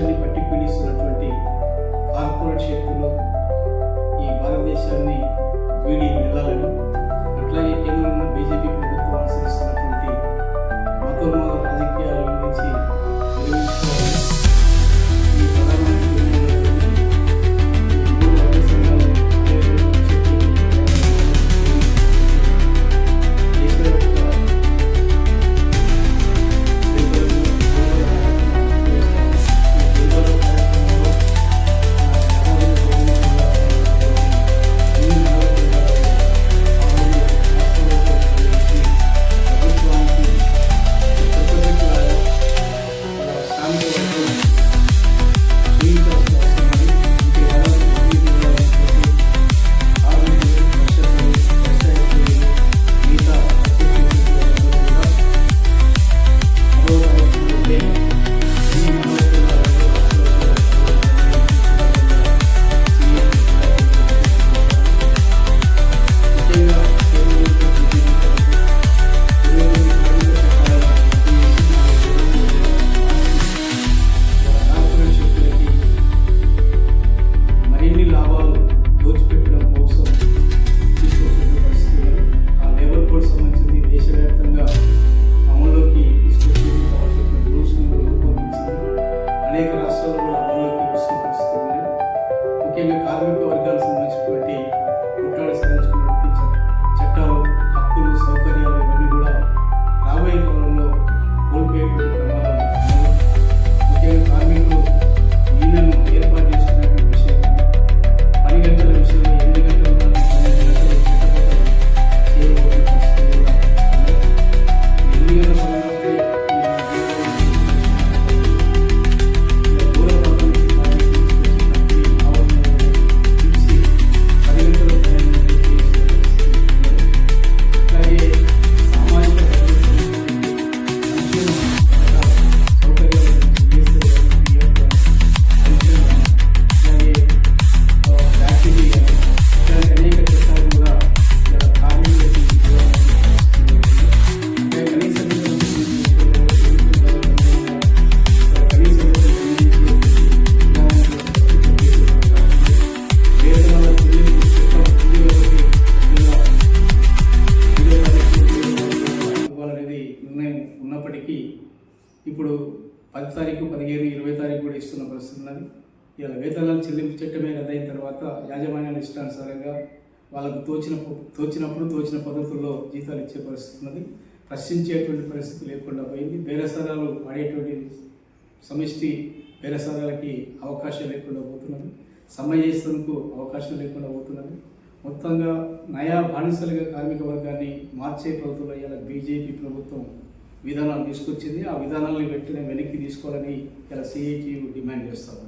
దేశాన్ని పట్టి పీడిస్తున్నటువంటి కార్పొరేట్ శక్తులు ఈ భారతదేశాన్ని వీడి వెళ్ళాలని, అట్లాగే కేంద్రంలో బీజేపీ ప్రభుత్వం అనుసరిస్తున్నటువంటి మతోన్మాద రాజకీయాల నుంచి నిర్వహించుకోవాలని ఈ ప్రధానమంత్రి అనేక రాష్ట్రాల్లో కూడా అమలులోకి వస్తున్న పరిస్థితి ఉంది. ముఖ్యంగా కార్మిక వర్గాలకు సంబంధించినటువంటి కుట్రాడి సాధించుకున్నటువంటి చట్టాలు, హక్కులు, సౌకర్యాలు ఇవన్నీ కూడా రాబోయే కాలంలో కోల్పోయేటువంటి ప్రమాదం ఉంది. ముఖ్యంగా కార్మికులు యూనియన్ ఏర్పాటు చేసుకునేటువంటి విషయం, పని గంటల విషయంలో 8 గంటల 12 గంటలు చట్టబద్ధం చేయబోతున్న పరిస్థితి కూడా ఉంది. 8 గంటల పని ఉన్నప్పటికీ ఇప్పుడు 10 తారీఖు, 15, 20 తారీఖు కూడా ఇస్తున్న పరిస్థితి ఉన్నది. ఇలా వేతనాలు చెల్లింపు చట్టమే రద్దయిన తర్వాత యాజమాన్యాల ఇష్టానుసారంగా వాళ్ళకు తోచినప్పుడు తోచిన పద్ధతుల్లో జీతాలు ఇచ్చే పరిస్థితి ఉన్నది. ప్రశ్నించేటువంటి పరిస్థితి లేకుండా పోయింది. బేరసారాలు ఆడేటువంటి సమిష్టి బేరసారాలకి అవకాశం లేకుండా పోతున్నది. సమావేశాలకు అవకాశం లేకుండా పోతున్నది. మొత్తంగా నయా బానిసలుగా కార్మిక వర్గాన్ని మార్చే ప్రభుత్వంలో ఇలా బీజేపీ ప్రభుత్వం విధానాలు తీసుకొచ్చింది. ఆ విధానాలను వెంటనే వెనక్కి తీసుకోవాలని ఇలా సిఐటియు డిమాండ్ చేస్తాము.